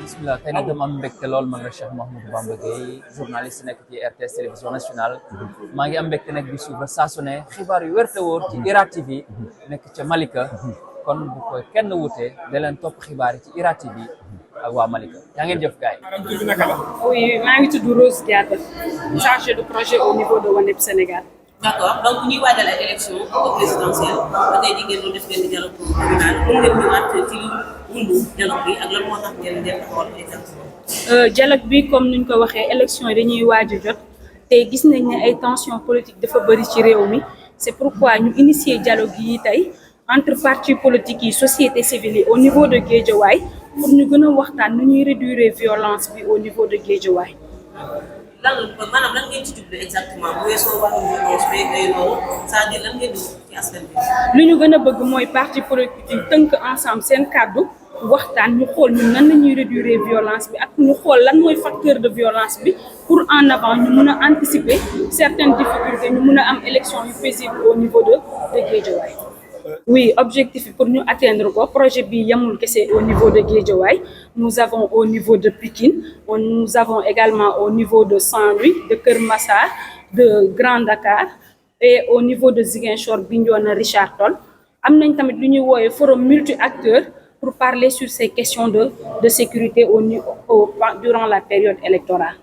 bismillah tey nag dama am mbégte lool man la Cheikh Mouhamadou Bamba Gueye journaliste nekk ci RTS télévision nationale maa ngi am mbégte nag di suivre saa su ne xibaar yu wér te wóor ci IRA TV nekk ca Malika kon bu ko kenn wute da leen topp xibaar yi ci IRA TV ak waa Malika yaa ngeen jëf gaay Oui, maa ngi tudd Rose Diatta, chargée de projet au niveau de WANEP Sénégal. D'accord donc ñuy waajal ay élection présidentielle ba tey di ngeen doon def benn dialogue communal pour ngeen ñëwaat ci lu wundu dialogue bi ak lan moo tax ngeen taxawal exactement. Dialogue bi comme nuñ ko waxee élection yi dañuy waaj a jot te gis nañ ne ay tension politique dafa bëri ci réew mi c'est pourquoi ñu initier dialogue yi tey entre partis politiques yi société civile yi au niveau de Guédiawaye pour ñu gën a waxtaan nu ñuy réduire violence bi au niveau de Guédiawaye. maanaam lan ngeen ci jublu exactement bu weesoo wàllum violence bi ay loolu c'est-à-dire lan ngeen di ci askan bi. li ñu gën a bëgg mooy parti politique yi tënk ensemble seen kàddu waxtaan ñu xool ñun nan la ñuy réduire violence bi ak ñu xool lan mooy facteur de violence bi pour en avant ñu mun a anticiper certaines difficultés ñu mun a am élection yu paisible au niveau de Guédiawaye. Oui, objectif pour nous atteindre quoi projet bi yamul kese au niveau de Guédiawaye nous avons au niveau de Pikine nous avons également au niveau de Saint-Louis de Keur Massar de Grand Dakar et au niveau de Ziguinchor Bignona Richard Toll am nañ tamit lu ñuy woowe forum multi-acteurs pour parler sur ces questions de sécurité durant la période électorale.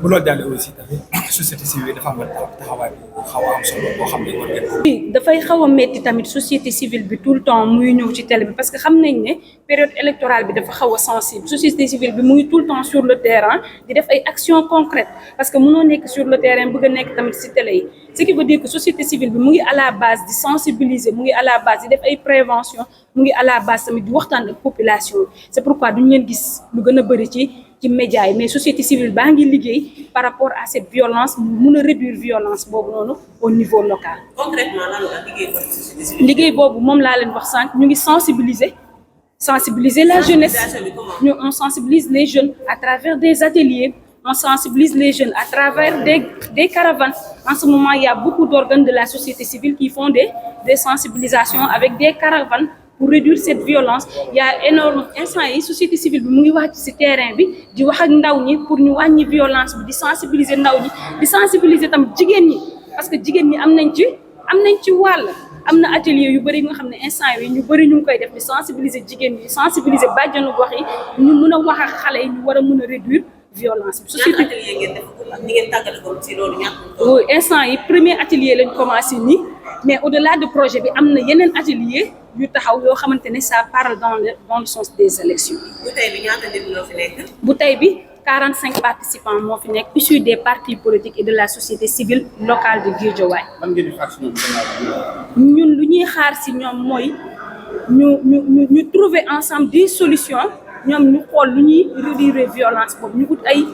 bu loolu jàllee aussi tamit société civile dafa am taxawaay bu xaw a am solo boo xam ne war ngeen ko. oui dafay xaw a metti tamit société civile bi tout le temps muy ñëw ci télé bi parce que xam nañ ne période électorale bi dafa xaw a sensible société civile bi mu ngi tout le temps sur le terrain di def ay actions concrètes parce que mënoo nekk sur le terrain bëgg a nekk tamit ci télé yi ce qui veut dire que société civile bi mu ngi à la base di sensibiliser mu ngi à la base di def ay prévention mu ngi à la base tamit di waxtaan ak population c'est pourquoi duñu leen gis lu gën a bëri ci médias yi mais société civile baa ngi liggéey par rapport à cette violence mu mun a réduire violence boobu noonu au niveau local. Concrètement lan la liggéey boobu moom laa leen wax sànq ñu ngi sensibiliser la jeunesse ñu on sensibilise les jeunes à travers des ateliers on sensibilise les jeunes à travers des caravanes en ce moment il y a beaucoup d'organes de la société civile qui font des sensibilisations avec des caravanes pour réduire cette violence. Il y a énorme instant yi société civile bi mu ngi wàcc ci terrain bi di wax ak ndaw ñi pour ñu wàññi violence bi di sensibiliser ndaw ñi di sensibiliser tamit jigéen ñi parce que jigéen ñi am nañ ci wàll am na atelier yu bëri yi nga xam ne instant yi ñu bëri ñu ngi koy def di sensibiliser jigéen ñi sensibiliser bàjjanu gox yi ñu mun a wax ak xale yi ñu war a mun a réduire violence bi. société atelier ngeen def ak ni ngeen tàggale ko ci loolu ñàkk. instant yi premier atelier lañ commencé nii mais au-delà de projet bi am na yeneen atelier yu taxaw yoo xamante ne ça parle dans le sens des élections. bu tey bi ñaata nit ñoo fi nekk. bu tey bi 45 participants moo fi nekk issus des partis politiques et de la société civile locale de Guédiawaye. lan ngeen di xaar si ñoom ñun lu ñuy xaar si ñoom mooy ñu trouver ensemble des solutions ñoom ñu xool lu ñuy réduire violence boobu ñu ut ay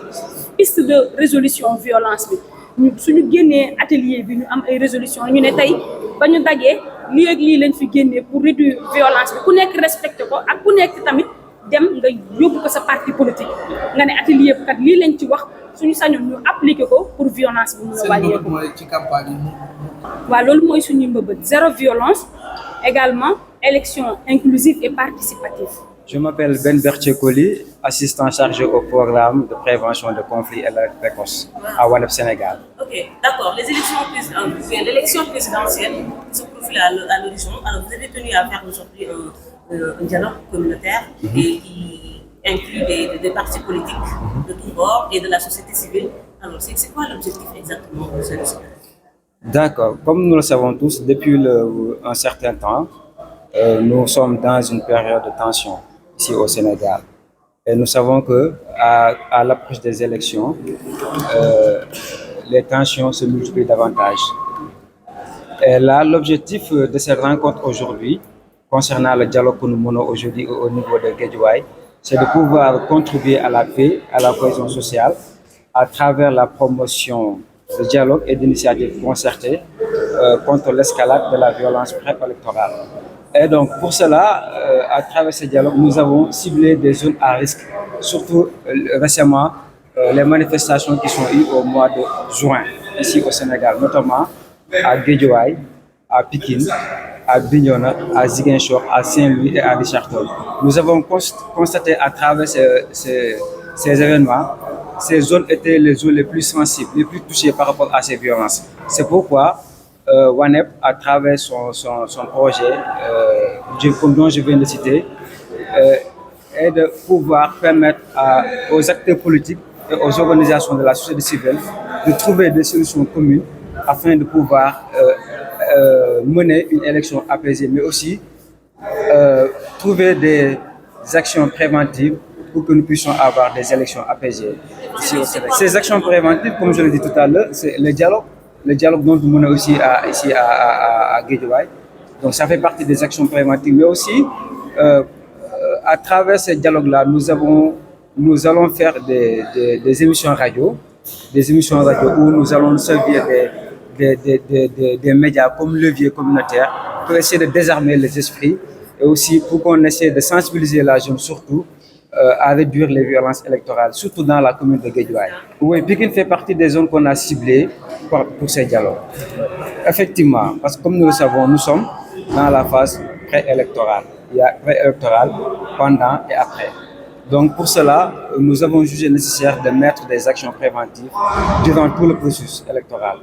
piste de résolution violence bi. ñu suñu génnee atelier bi ñu am ay résolution ñu ne tey ba ñu dajee lii ak lii lañ fi génnee pour réduire violence bi ku nekk respecté ko ak ku nekk tamit dem nga yóbbu ko sa parti politique nga ne atelier bi kat lii lañ ci wax suñu sañoon ñu appliqué ko pour violence bi mun a wàññeeku. mooy ci campagne yi. waaw loolu mooy suñu mbëbët zéro violence également élection inclusive et participative. Je m'appelle Ben Berthier-Koli, assistant chargé au programme de prévention de conflits et alerte précoce à WANEP Sénégal. Ok, d'accord. L'élection présidentielle se profile à l'horizon. Alors, vous avez tenu à faire aujourd'hui un dialogue communautaire et qui inclut des partis politiques de tous bords et de la société civile. Alors, c'est quoi l'objectif exactement de ce dialogue? D'accord. Comme nous le savons tous, depuis un certain temps, nous sommes dans une période de tension ici au Sénégal. Et nous savons que à l'approche des élections, les tensions se multiplient davantage. Et là, l'objectif de cette rencontre aujourd'hui, concernant le dialogue que nous menons aujourd'hui au niveau de Guédiawaye, c'est de pouvoir contribuer à la paix, à la cohésion sociale, à travers la promotion de dialogue et d'initiatives concertées contre l'escalade de la violence préélectorale. Et donc, pour cela, à travers ce dialogue, nous avons ciblé des zones à risque, surtout récemment les manifestations qui sont eues au mois de juin, ici au Sénégal, notamment à Guédiawaye, à Pikine à Bignona, à Ziguinchor, à Saint-Louis et à Richard-Toll. Nous avons constaté à travers ces événements, ces zones étaient les zones les plus sensibles, les plus touchées par rapport à ces violences. C'est pourquoi WANEP, à travers son projet, dont je viens de citer, est de pouvoir permettre aux acteurs politiques et aux organisations de la société civile de trouver des solutions communes afin de pouvoir mener une élection apaisée, mais aussi trouver des actions préventives pour que nous puissions avoir des élections apaisées ici au Sénégal. Ces actions préventives, comme je l'ai dit tout à l'heure, c'est le dialogue dont nous menons aussi ici à Guédiawaye. Donc ça fait partie des actions préventives, mais aussi à travers ce dialogue-là, nous allons faire des émissions radio, où nous allons servir des médias comme levier communautaire pour essayer de désarmer les esprits et aussi pour qu'on essaie de sensibiliser la jeune surtout à réduire les violences électorales, surtout dans la commune de Guédiawaye. Oui, Pikine fait partie des zones qu'on a ciblées pour ces dialogues. Effectivement, parce que comme nous le savons, nous sommes dans la phase préélectorale. Il y a préélectoral, pendant et après. Donc pour cela, nous avons jugé nécessaire de mettre des actions préventives durant tout le processus électoral.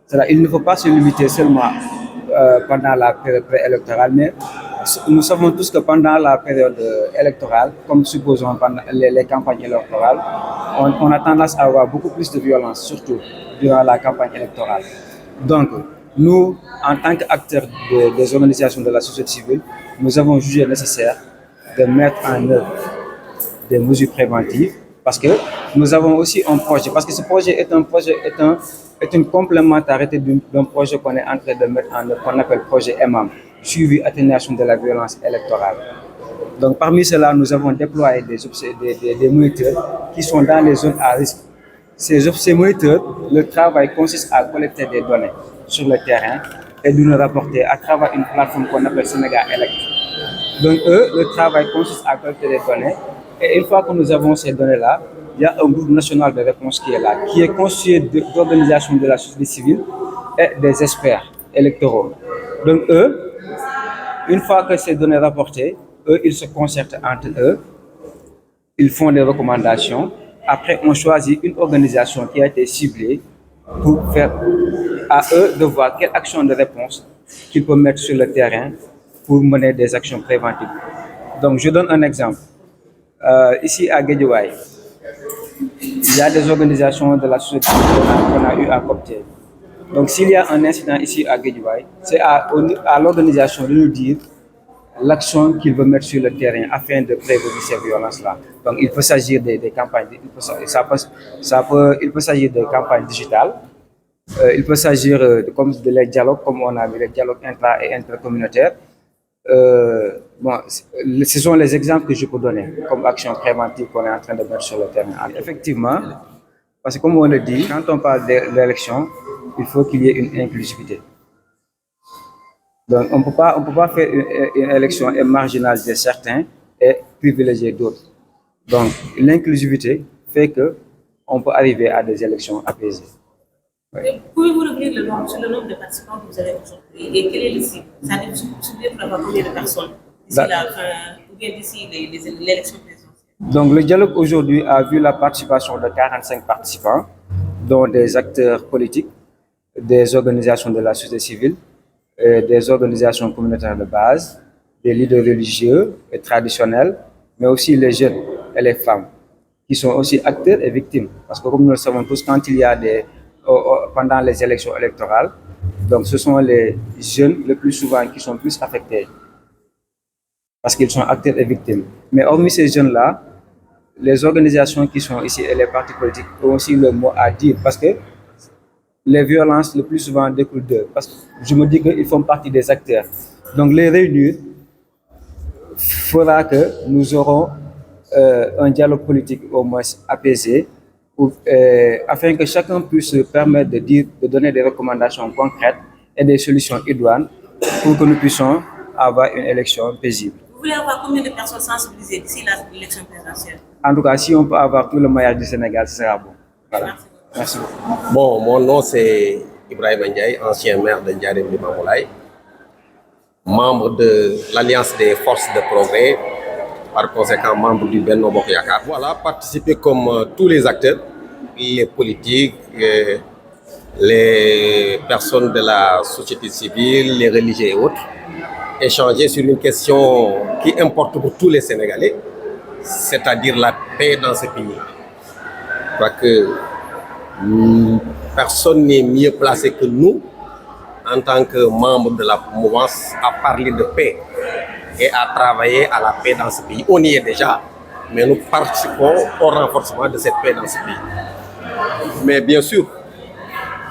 C'est-à-dire, il ne faut pas se limiter seulement pendant la période préélectorale, mais nous savons tous que pendant la période électorale, comme supposons pendant les campagnes électorales, on a tendance à avoir beaucoup plus de violence, surtout durant la campagne électorale. Donc, nous, en tant qu'acteurs des organisations de la société civile, nous avons jugé nécessaire de mettre en œuvre des mesures préventives parce que nous avons aussi un projet, parce que ce projet est une complémentarité d'un projet qu'on est en train de mettre en œuvre, qu'on appelle projet EMAM, suivi atténuation de la violence électorale. Donc parmi cela, nous avons déployé des moniteurs qui sont dans les zones à risque. Ces moniteurs, le travail consiste à collecter des données sur le terrain et de nous rapporter à travers une plateforme qu'on appelle Sénégal Elect. Donc le travail consiste à collecter des données et une fois que nous avons ces données-là, il y a un groupe national de réponse qui est là, qui est constitué d'organisations de la société civile et des experts électoraux. Donc eux, une fois que ces données rapportées, eux, ils se concertent entre eux, ils font des recommandations. Après, on choisit une organisation qui a été ciblée pour faire à eux de voir quelle action de réponse qu'ils peuvent mettre sur le terrain pour mener des actions préventives. Donc, je donne un exemple. Ici à Guédiawaye, il y a des organisations de la société qu'on a eu à coopter. Donc, s'il y a un incident ici à Guédiawaye, c'est à l'organisation de nous dire l'action qu'il veut mettre sur le terrain afin de prévenir ces violences-là. Donc, il peut s'agir des campagnes, il peut s'agir de campagnes digitales, il peut s'agir de les dialogues, comme on a vu, les dialogues intra- et intercommunautaires. Ce sont les exemples que je peux donner comme action préventive qu'on est en train de mettre sur le terrain. Effectivement, parce que comme on le dit, quand on parle de l'élection, il faut qu'il y ait une inclusivité. Donc, on ne peut pas faire une élection et marginaliser certains et privilégier d'autres. Donc, l'inclusivité fait qu'on peut arriver à des élections apaisées. Ouais. Pouvez-vous revenir sur le nombre de participants que vous avez aujourd'hui et quel est le cible? Ça veut dire pour avoir combien de personnes d'ici la fin ou bien d'ici l'élection présidentielle? Donc, le dialogue aujourd'hui a vu la participation de 45 participants, dont des acteurs politiques, des organisations de la société civile, des organisations communautaires de base, des leaders religieux et traditionnels, mais aussi les jeunes et les femmes, qui sont aussi acteurs et victimes. Parce que comme nous le savons tous, quand il y a pendant les élections électorales, donc ce sont les jeunes le plus souvent qui sont plus affectés, parce qu'ils sont acteurs et victimes. Mais hormis ces jeunes-là, les organisations qui sont ici et les partis politiques ont aussi le mot à dire, parce que les violences le plus souvent découlent d'eux. Parce que je me dis qu'ils font partie des acteurs. Donc les réunir fera que nous aurons un dialogue politique au moins apaisé, afin que chacun puisse se permettre de donner des recommandations concrètes et des solutions idoines pour que nous puissions avoir une élection paisible. Vous voulez avoir combien de personnes sensibilisées d'ici l'élection présidentielle? En tout cas, si on peut avoir tout le maillage du Sénégal, ce sera bon. Voilà. Merci beaucoup. Bon, mon nom c'est Ibrahima Ndiaye, ancien maire de Ndiarème Limamoulaye. membre de l'Alliance des forces de progrès, par conséquent membre du Benno Bokk Yakaar. Voilà, participer comme tous les acteurs, les politiques, les personnes de la société civile, les religieux et autres, échanger sur une question qui importe pour tous les Sénégalais, c'est-à-dire la paix dans ce pays. Je crois que personne n'est mieux placé que nous, en tant que membre de la mouvance, à parler de paix et à travailler à la paix dans ce pays. On y est déjà, mais nous participons au renforcement de cette paix dans ce pays. Mais bien sûr,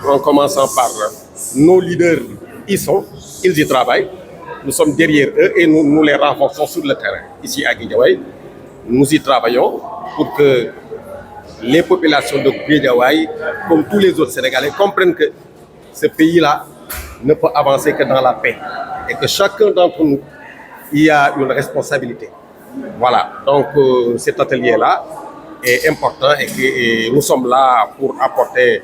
en commençant par nos leaders, ils y travaillent. Nous sommes derrière eux et nous les renforçons sur le terrain. Ici à Guédiawaye, nous y travaillons pour que les populations de Guédiawaye, comme tous les autres Sénégalais, comprennent que ce pays-là ne peut avancer que dans la paix et que chacun d'entre nous y a une responsabilité. Voilà, donc cet atelier-là est important et que nous sommes là pour apporter,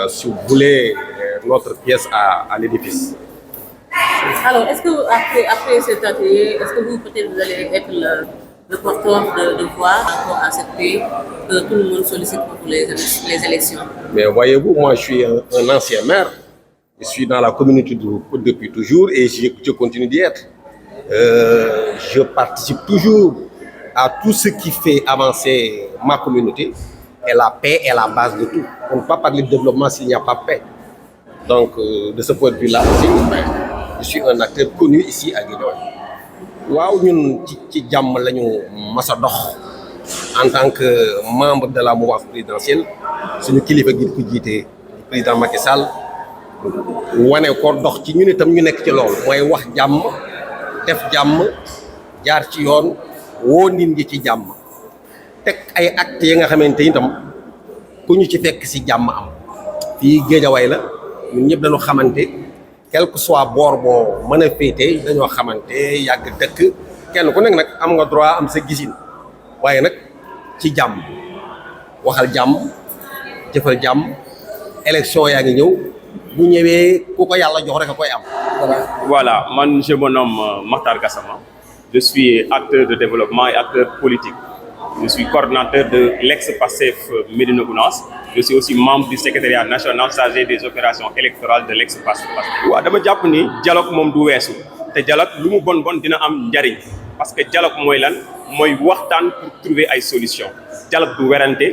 si vous voulez, notre pièce à l'édifice. Alors, est-ce que après cet atelier, est-ce que vous peut-être vous allez être le porteur de voix par rapport à cette paix que tout le monde sollicite pour les élections? Mais voyez-vous, moi je suis un ancien maire, je suis dans la communauté depuis toujours et je continue d'y être. Je participe toujours à tout ce qui fait avancer ma communauté et la paix est la base de tout. On ne peut pas parler de développement s'il n'y a pas de paix. Donc, de ce point de vue-là, je suis un acteur connu ici à Guédiawaye. Waaw ñun ci jàmm la ñu mas a dox en tant que membre de la mouvance présidentielle suñu kilifa gi ko jiite président Macky Sall wane ko dox ci ñun itam ñu nekk ci loolu mooy wax jàmm def jàmm jaar ci yoon woo nit ñi ci jàmm teg ay actes yi nga xamante ni itam ku ñu ci fekk si jàmm am fii Guédiawaye la ñun ñëpp dañu xamante quel que soit boor boo mën a féete dañoo xamante yàgg dëkk kenn ku nekk nag am nga droit am sa gisin waaye nag ci jàmm waxal jàmm jëfal jàmm élection yaa ngi ñëw bu ñëwee ku ko yàlla jox rek a koy am. Voilà, man je me nomme Makhtar Gassama. Je suis acteur de développement et acteur politique. Je suis coordinateur de l'ex-PASTEF Médina Gounass. Je suis aussi membre du secrétariat national chargé des opérations électorales de l'ex-PASTEF. waaw dama jàpp ni dialogue moom du weesu te dialogue lu mu bon dina am njariñ parce que dialogue mooy lan mooy waxtaan pour trouver ay solutions. Dialogue du werante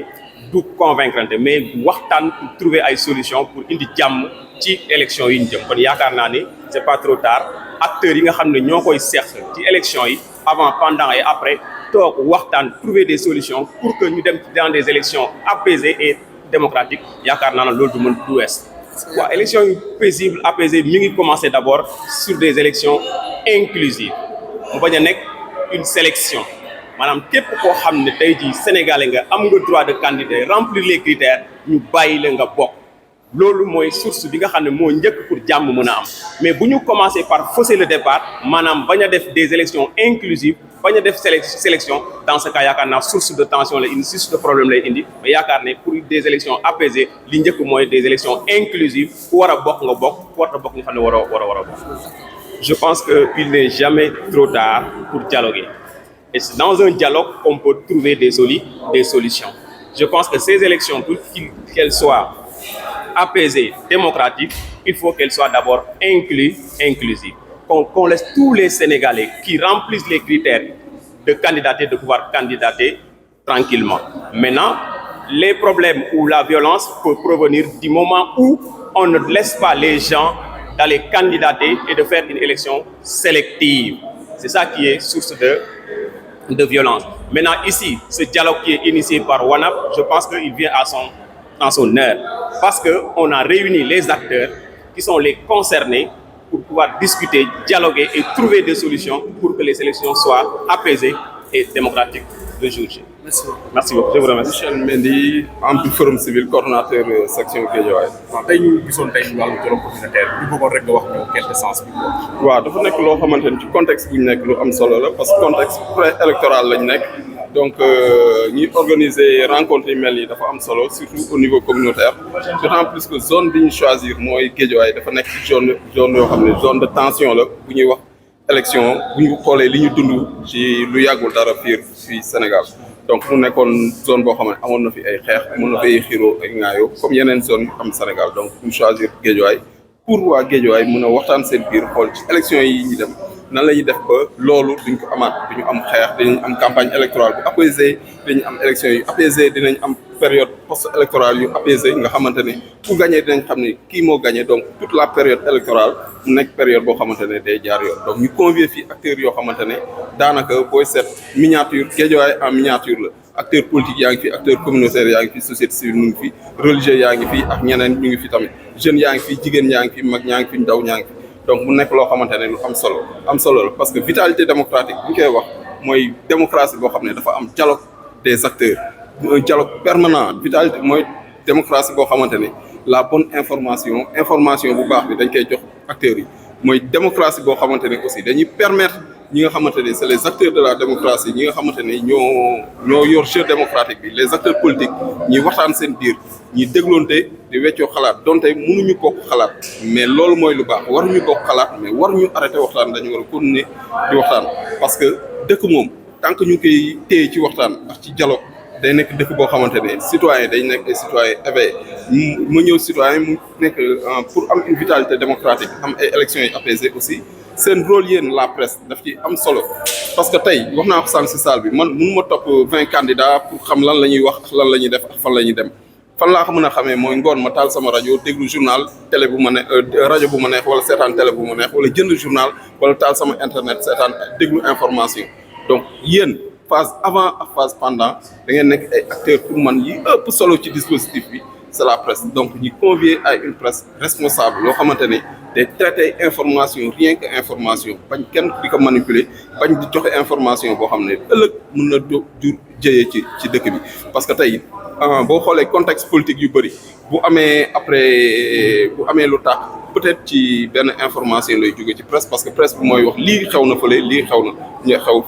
du convaincre mais waxtaan pour trouver ay solutions pour indi jàmm ci élection yi ñu jëm kon yaakaar naa ni c'est pas trop tard acteurs yi nga xam ne ñoo koy seq ci élection yi avant pendant et après toog waxtaan trouver des solutions pour que ñu dem dans des élections apaisées et démocratiques yaakaar naa ne loolu du mën du wees. waaw élections yu paisibles apaisées mi ngi commencer d'abord sur des élections inclusives mu bañ a nekk une sélection maanaam képp koo xam ne tey jii sénégalais nga am nga droit de candidat remplir les critères ñu bàyyi la nga bokk. loolu mooy source bi nga xam ne moo njëkk pour jàmm mën a am mais bu ñu commencer par fausser le départ maanaam bañ a def des élections inclusives bañ a def sélection dans ce cas yaakaar naa source de tension la indi source de problème lay indi mais yaakaar ne pour des élections apaisées li njëkk mooy des élections inclusives ku war a bokk nga bokk ku war a bokk nga xam ne war a bokk. Je pense qu'il n'est jamais trop tard pour dialoguer et c'est dans un dialogue qu'on peut trouver des solutions. Je pense que ces élections pour qu'elles soient apaisée, démocratique, il faut qu'elle soit d'abord inclusive. Qu'on laisse tous les Sénégalais qui remplissent les critères de candidater, de pouvoir candidater tranquillement. Maintenant, les problèmes ou la violence peut provenir du moment où on ne laisse pas les gens d'aller candidater et de faire une élection sélective. C'est ça qui est source de violence. Maintenant, ici, ce dialogue qui est initié par WANAP, je pense qu'il vient en son heure. Parce qu'on a réuni les acteurs qui sont les concernés pour pouvoir discuter, dialoguer et trouver des solutions pour que les élections soient apaisées et démocratiques le jour J. Merci beaucoup. Je vous remercie. Michel Mendy, membre du Forum civil, coordonnateur section Guédiawaye. tey ñu gisoon tey wàllu dialogue communautaire ñu bëggoon rek nga wax ñu quelque sens bi. waaw dafa nekk loo xamante ni ci contexte bu ñu nekk lu am solo la parce que contexte pré-électoral lañ nekk donc ñuy organiser rencontre yu mel nii dafa am solo surtout au niveau communautaire d'autant plus que zone bi ñu choisir mooy Guédiawaye dafa nekk zone yoo xam ne zone de tension la bu ñuy wax élection bu ñu xoolee li ñu dund ci lu yàggul dara fii Sénégal donc mu nekkoon zone boo xam ne amoon na fi ay xeex amoon na fi ay xiiroo ak ŋaayoo comme yeneen zone yu am Sénégal donc ñu choisir Guédiawaye pour waa Guédiawaye mën a waxtaan seen biir xool ci élection yi ñu dem nan la ñuy def ba loolu duñ ko amaat duñu am xeex dinañ am campagne électorale bu apaisée dinañ am élection yu apaisée dinañ am période post électorale yu apaisée nga xamante ne ku gagné dinañ xam ne kii moo gagné donc toute la période électorale mu nekk période boo xamante ne day jaar yoon donc ñu convier fii acteurs yoo xamante ne daanaka booy seet miniature Guédiawaye en miniature la acteur politique yaa ngi fi acteur communautaire yaa ngi fi société civile ñu ngi fi religieux yaa ngi fi ak ñeneen ñu ngi fi tamit jeunes yaa ngi fi jigéen yaa ngi fi mag ñaa ngi fi ndaw ñaa ngi fi donc mu nekk loo xamante ne lu am solo la parce que vitalité démocratique bu ñu koy wax mooy démocratie boo xam ne dafa am dialogue des acteurs un dialogue permanent vitalité mooy démocratie boo xamante ne la bonne information bu baax bi dañ koy jox acteurs yi mooy démocratie boo xamante ne aussi dañuy permettre ñi nga xamante ne c'est les acteurs de la démocratie ñi nga xamante ne ñoo yor jeu démocratique bi les acteurs politiques ñuy waxtaan seen biir ñuy dégloonte di weccoo xalaat donte mënuñu bokk xalaat mais loolu mooy lu baax waruñu bokk xalaat mais waruñu arrêté waxtaan dañu war a continuer di waxtaan parce que dëkk moom tant que ñu koy téye ci waxtaan ak ci dialogue day nekk dëkk boo xamante ne citoyen day nekk ay citoyen éveillé mu ñëw citoyen mu nekk pour am une vitalité démocratique am ay élections yi apaisées aussi seen rôle yéen la presse daf ci am solo parce que tey wax naa ko sànq si salle bi man mënu ma topp 20 candidats pour xam lan la ñuy wax ak lan la ñuy def ak fan la ñuy dem fan laa ko mën a xamee mooy ngoon ma taal sama rajo déglu journal télé bu ma neex rajo bu ma neex wala seetaan télé bu ma neex wala jënd journal wala taal sama internet seetaan déglu information donc yéen phase avant ak phase pendant da ngeen nekk ay acteurs pour man yi ëpp solo ci dispositif bi c'est la presse donc ñu convier à une presse responsable loo xamante ne day traiter information rien que information bañ kenn di ko manipuler bañ di joxe information boo xam ne ëllëg mën na jur jëyee ci dëkk bi parce que tey boo xoolee contexte politique yu bëri bu amee lu tax peut-être ci benn information lay jóge ci presse parce que presse bi mooy wax lii xew na fële lii xew na ñu xew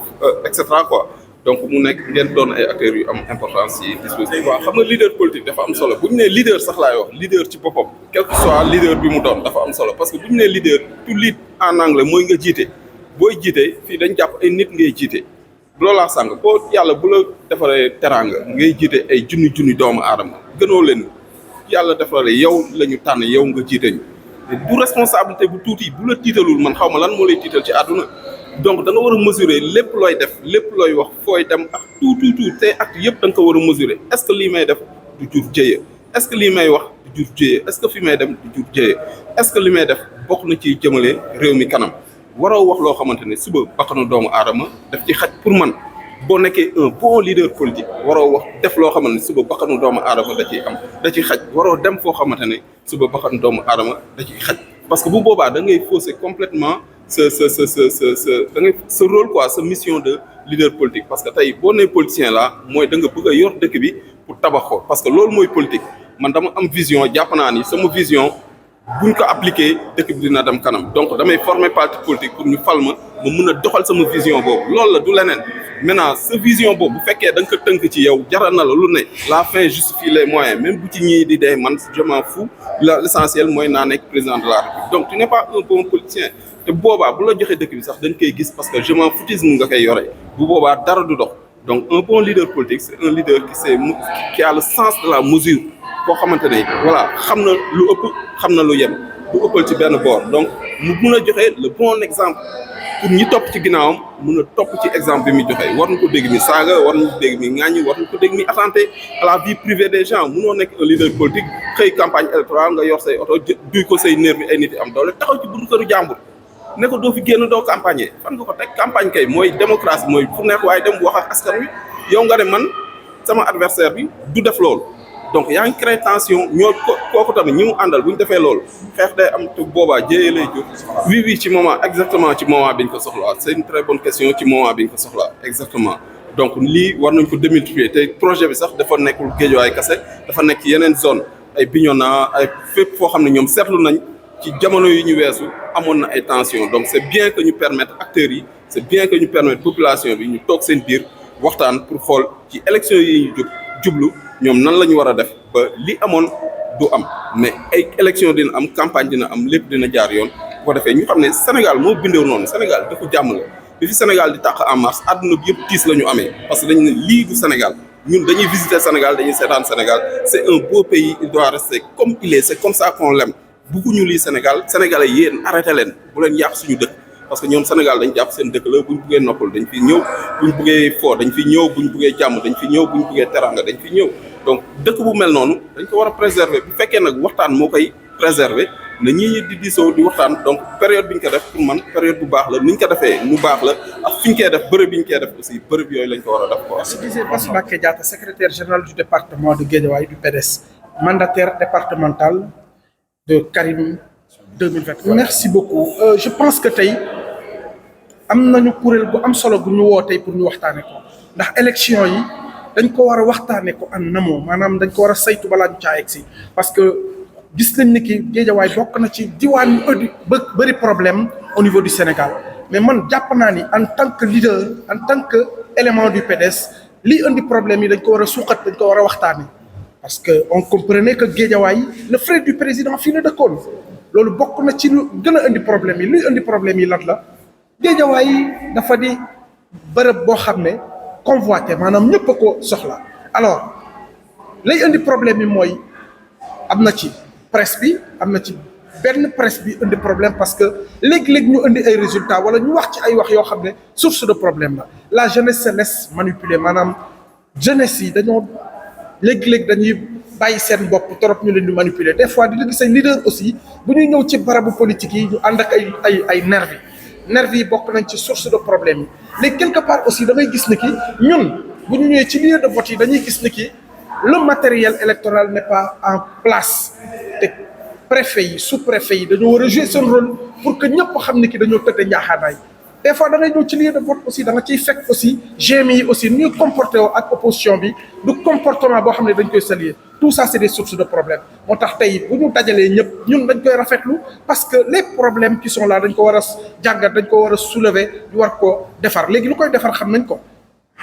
et cetera quoi donc mu nekk ngeen doon ay acteurs yu am importance ci dispositif. waaw xam nga leader politique dafa am solo bu ñu nee leader sax laay wax leader ci boppam quel que soit leader bi mu doon dafa am solo parce que bu ñu nee leader to lead en anglais mooy nga jiite booy jiite fii dañ jàpp ay nit ngay jiite. loolaa sànq boo yàlla bu la defaree teraanga ngay jiite ay junni doomu aadama gënoo leen yàlla defaree yow la ñu tànn yow nga jiite ñu du responsabilité bu tuuti bu la tiitalul man xaw ma lan moo lay tiital ci àdduna donc da nga war a mesurer lépp looy def lépp looy wax fooy dem ak tout te acte yëpp da nga ko war a mesurer est-ce que lii may def du jur jëye est-ce que lii may wax du jur jëye est-ce que fi may dem du jur jëye est-ce que li may def bokk na ci jëmale réew mi kanam waroo wax loo xamante ne suba bakkanu doomu aadama daf ci xaj pour man boo nekkee un bon leader politique waroo wax def loo xamante ne suba bakkanu doomu aadama da ciy xaj waroo dem foo xamante ne suba bakkanu doomu aadama da ciy xaj parce que bu boobaa da ngay fausser complètement sa rôle quoi sa mission de leader politique parce que tey boo nee politicien la mooy da nga bëgg a yor dëkk bi pour tabax ko parce que loolu mooy politique man dama am vision jàpp naa ni sama vision buñ ko appliqué dëkk bi dina dem kanam donc damay former parti politique pour ñu fal ma mun a doxal sama vision boobu loolu la du leneen maintenant sa vision boobu bu fekkee da nga ko tënk ci yow jaral na la lu ne la fin justifie les moyens même bu ci ñii di dee man je m'en fous l'essentiel mooy naa nekk président de la République donc tu n'es pas un bon politicien te boobaa bu la joxee dëkk bi sax dañ koy gis parce que je m'en foutisme nga koy yore bu boobaa dara du dox donc un bon leader politique c'est un leader qui a le sens de la mesure koo xamante ne voilà xam na lu ëpp xam na lu yem du ëppal ci benn boor donc mu mun a joxe le bon exemple pour ñi topp ci ginnaawam mun a topp ci exemple bi muy joxe war na ko dégg mi saaga war na ko dégg mi ŋaañi war na ko dégg mi attenté à la vie privée des gens munoo nekk un leader politique xëy campagne électorale nga yor say oto duy ko say nerf bi ay nit yi am doole taxaw ci buntu këru jàmbur ne ko doo fi génn doo campagne fan nga ko teg campagne kay mooy démocratie mooy fu nekk waaye dem wax ak askan wi yow nga ne man sama adversaire bi du def loolu donc yaa ngi créé tension ñoo kooku tamit ñi mu àndal bu ñu defee loolu xeex day am te boobaa jéyee lay jur oui ci moment exactement ci moment bi ñu ko soxlaa c'est une très bonne question ci moment bi ñu ko soxlaa exactement donc lii war nañ ko démultiplier te projet bi sax dafa nekkul Guédiawaye kese dafa nekk yeneen zone ay Bignona ay fépp foo xam ne ñoom seetlu nañ ci jamono yi ñu weesu amoon na ay tension donc c'est bien que ñu permettre acteurs yi c'est bien que ñu permettre population bi ñu toog seen biir waxtaan pour xool ci élection yi ñu jublu ñoom nan la ñu war a def ba li amoon du am mais ay élection dina am campagne dina am lépp dina jaar yoon bu ko defee ñu xam ne Sénégal moo bindoo noonu Sénégal dëkku jàmm la bi fi Sénégal di tàq en mars àdduna bi yëpp tiis la ñu amee parce que dañu ne lii du Sénégal ñun dañuy visiter Sénégal dañuy seetaan Sénégal c'est un beau pays il doit rester comme il est c'est comme ça qu'on l'aime bugguñu lii Sénégal sénégalais yéen arrêté leen bu leen yàq suñu dëkk parce que ñoom Sénégal dañ jàpp seen dëkk la buñ buggee noppal dañ fi ñëw buñ buggee foo dañ fi ñëw buñ buggee jàmm dañ fi ñëw buñ buggee teranga dañ fi ñëw donc dëkk bu mel noonu dañ ko war a préserver bu fekkee nag waxtaan moo koy préserver na ñii di diisoo di waxtaan donc période bi ñu ko def pour man période bu baax la ni ñu ko defee mu baax la ak fi ñu koy def bërëb yi ñu koy def aussi bërëb yooyu lañ ko war a def quoi. Je disais Bass Mbacké Diatta, secrétaire général du département de Guédiawaye du PDS, mandataire départemental de Karim 2020. Merci beaucoup. Je pense que tey am nañu kuréel bu am solo bu ñu woo tey pour ñu waxtaane ko ndax élection yi dañ ko war a waxtaane ko en amont maanaam dañ ko war a saytu balaa ñu caa egsi parce que gis nañ ni ki Guédiawaye bokk na ci diwaan yu bëri problème au niveau du Sénégal mais man jàpp naa ni en tant que leader en tant que élément du PDS lii indi problème yi dañ ko war a suuxat dañ ko war a waxtaane parce que on comprenait que Guédiawaye le frère du président fii la dëkkoon loolu bokk na ci lu gën a indi problème yi luy indi problème yi lan la Guédiawaye dafa di bërëb boo xam ne convoité maanaam ñëpp a ko soxla alors lay indi problème yi mooy am na ci presse bi am na ci benn presse bi indi problème parce que léeg-léeg ñu indi ay résultats wala ñu wax ci ay wax yoo xam ne source de problème la jeunesse se laisse manipuler maanaam jeunesse yi dañoo léeg-léeg dañuy bàyyi seen bopp trop ñu leen di manipuler des fois di la gis ay leader aussi bu ñuy ñëw ci barabu politique yi ñu ànd ak ay nervi yi bokk nañ ci source de problème yi léegi quelque part aussi da ngay gis ni ki ñun bu ñu ñëwee ci lieu de vote yi dañuy gis ni ki le matériel électoral n'est pas en place te préfet yi sous-préfet yi dañoo war a jouer seen rôle pour que ñëpp xam ni ki dañoo tëdd njaaxaanaay des fois da ngay ñëw ci lieu de vote aussi da nga ciy fekk aussi GMI yi aussi ni ñuy comporté woo ak opposition bi du comportement boo xam ne dañ koy saluer tout ça c'est des sources de problèmes moo tax tey bu ñu dajalee ñëpp ñun dañ koy rafetlu parce que les problèmes qui sont là dañ ko war a jàngat dañ ko war a soulever ñu war ko defar léegi lu koy defar xam nañ ko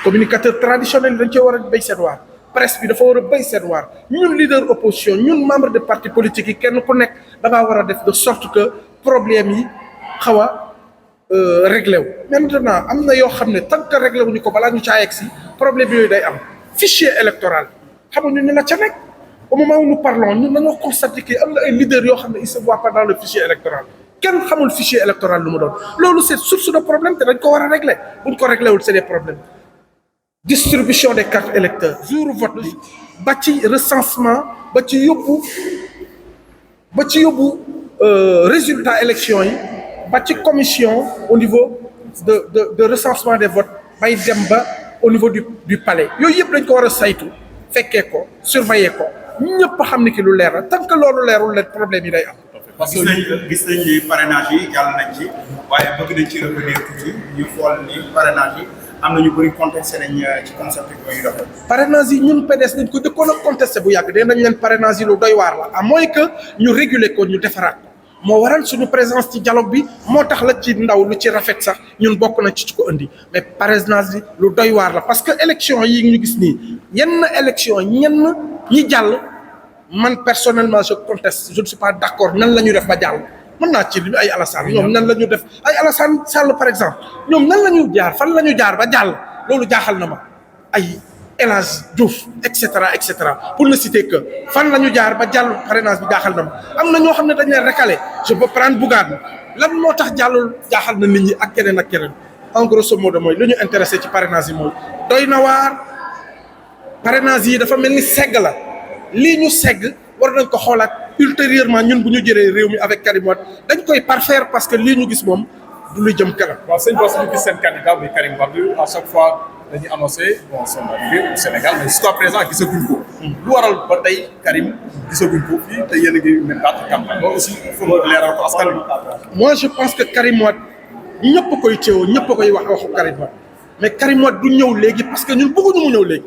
communicateur traditionnel dañ koy war a béy seen waar presse bi dafa war a béy seen waar ñun leader opposition ñun membre de parti politique yi kenn ku nekk da ngaa war a def de sorte que problème yi xaw a réglé wu maintenant am na yoo xam ne tant que réglé wuñu ko balaa ñu caa yegg si problème yooyu day am fichier électoral xamuñu ñu la ca nekk au moment où nous parlons ñun dañoo constaté que am na ay leaders yoo xam ne ils se voient pas dans le fichier électoral kenn xamul fichier électoral lu mu doon loolu c'est source de problème te dañ ko war a régler buñ ko réglé wul c'est des problèmes distribution des cartes électeurs jour vote bi ba ci recensement ba ci yóbbu résultat élection yi ba ci commission au niveau de recensement des votes bay dem ba au niveau du palais yooyu yëpp dañ ko war a saytu fekkee ko surveiller ko ñëpp xam ni ki lu leer la tant que loolu leerul leen problème yi day am. parce que gis nañ ni parrainage yi jàll nañ ci waaye bëgg nañ ci revenir tuuti ñu xool ni parrainage yi am na ñu bëri contesté nañ ci concept yooyu doxal. parrainage yi ñun PDS nañ ko jëkkoon a contesté bu yàgg dee nañ leen parrainage yi lu doy waar la à moins que ñu réguler ko ñu defaraat ko moo waral suñu présence ci dialogue bi moo tax la ci ndaw lu ci rafet sax ñun bokk nañ ci ko indi mais parrainage bi lu doy waar la parce que élection yi ñu gis nii yenn élection ñenn ñi jàll man personnellement je conteste je ne suis pas d'accord nan la ñu def ba jàll mën naa ci ay Alassane ñoom nan la ñu def ay Alassane Sall par exemple ñoom nan la ñu jaar fan la ñu jaar ba jàll loolu jaaxal na ma ay El Hadj Diouf et cetera pour ne citer que fan la ñu jaar ba jàll parrainage bi jaaxal na ma am na ñoo xam ne dañ leen recalé je peux prendre Bougane lan moo tax jàllul jaaxal na nit ñi ak keneen ak keneen en grosso modo mooy lu ñu intéressé ci parrainage yi mooy doy na waar parrainage yi dafa mel ni segg la lii ñu segg war nañ ko xoolaat ultérieurement ñun bu ñu jëlee réew mi avec Karim Wade dañ koy parfaire parce que lii ñu gis moom du lu jëm kanam. waaw sëñ Bass ñu gis seen candidat muy Karim Wade à chaque fois dañuy annoncé bon son arrivée au Sénégal mais jusqu'à présent gisaguñ ko. lu waral ba tey Karim gisaguñ ko fii te yéen a ngi mën a campagne loolu aussi il faut leeral ko askan wi. moi je pense que Karim Wade ñëpp koy teewoo ñëpp koy waxu Karim Wade mais Karim Wade du ñëw léegi parce que ñun bëgguñu mu ñëw léegi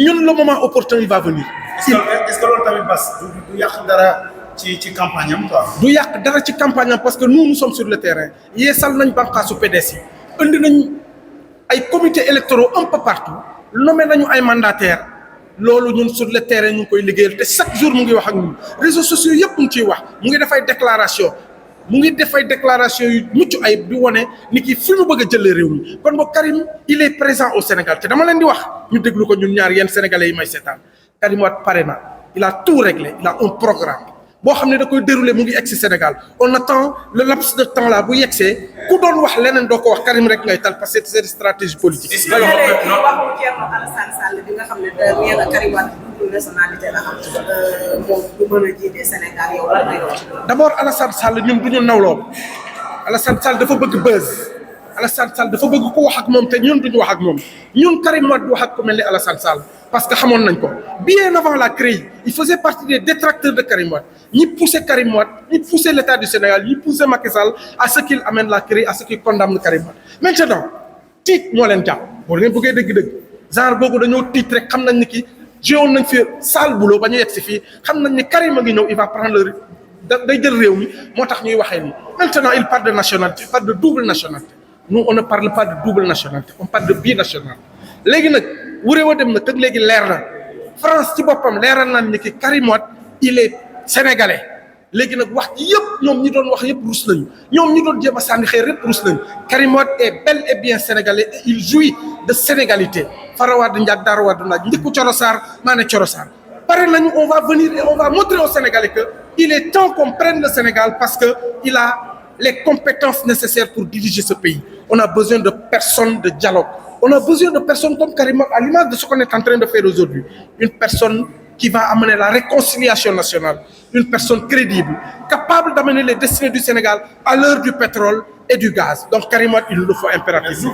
ñun le moment opportun il va venir. est-ce que loolu tamit Bass du yàq dara ci campagne am quoi. du yàq dara ci campagne am parce que nous sommes sur le terrain yeesal nañ bànqaasu PDS yi indi nañ ay comités électoraux un peu partout nommé nañu ay mandataires loolu ñun sur le terrain ñu ngi koy liggéeyal te chaque jour mu ngi wax ak ñun réseaux sociaux yëpp mu ngi ciy wax mu ngi def ay déclaration yu mucc ayib di wone ni ki fi mu bëgg a jëlee réew mi kon boog Karim il est présent au Sénégal te dama leen di wax ñu déglu ko ñun ñaar yéen sénégalais yi may seetaan Karim Wade pare na il a tout réglé il a un programme boo xam ne da koy dérouler mu ngi egg si Sénégal on attend le laps de temps là bu yegsee ku doon wax leneen doo ko wax Karim rek ngay tal parce que c'est une stratégie politique. est-ce que waxu Thierno Alassane Sall bi nga xam ne nee na Karim Wade double nationalité la am moom du mën a jiite Sénégal yow lan ngay wax. d'abord Alassane Sall ñun du ñu nawloon Alassane Sall dafa bëgg buzz Alassane Sall dafa bëgg ko wax ak moom te ñun duñu wax ak moom ñun Karim Wade du wax ak ku mel ni Alassane Sall parce que xamoon nañ ko bien avant la CREI il faisait partie des détracteurs de Karim Wade ñi poussé Karim Wade ñi poussé l'État du Sénégal ñi poussé Macky Sall à ce qu'il amène la CREI à ce qu'il condamne Karim Wade maintenant tiit moo leen jàpp boo leen bëggee dëgg-dëgg genre boobu dañoo tiit rek xam nañ ni ki jéewoon nañ fi sale boulot ba ñu yegg si fii xam nañ ni Karim a ngi ñëw il va prendre le day jël réew mi moo tax ñuy waxee nii maintenant il parle de nationalité il parle de double nationalité nous on ne parle pas de double nationalité on parle de binationalité léegi nag wuree wa dem na tëg léegi leer na France ci boppam leeral nañ ni ki Karim Wade il est sénégalais léegi nag wax ci yëpp ñoom ñi doon wax yëpp rus nañu ñoom ñi doon jéem a sànni xeer yëpp rus nañu Karim Wade est bel et bien sénégalais et il jouit de sénégalité Farawad Ndiak Darawad Naaj njëkku Coro Sarr maa ne Coro Sarr pare nañu on va venir et on va montrer aux Sénégalais que il est temps qu'on prenne le Sénégal parce que il a les compétences nécessaires pour diriger ce pays on a besoin de personnes de dialogue on a besoin de personnes comme Karim Wade à l'image de ce qu'on est en train de faire aujourd'hui une personne qui va amener la réconciliation nationale, une personne crédible, capable d'amener les destinées du Sénégal à l'heure du pétrole et du gaz. Donc Karim Wade, il nous le faut impérativement.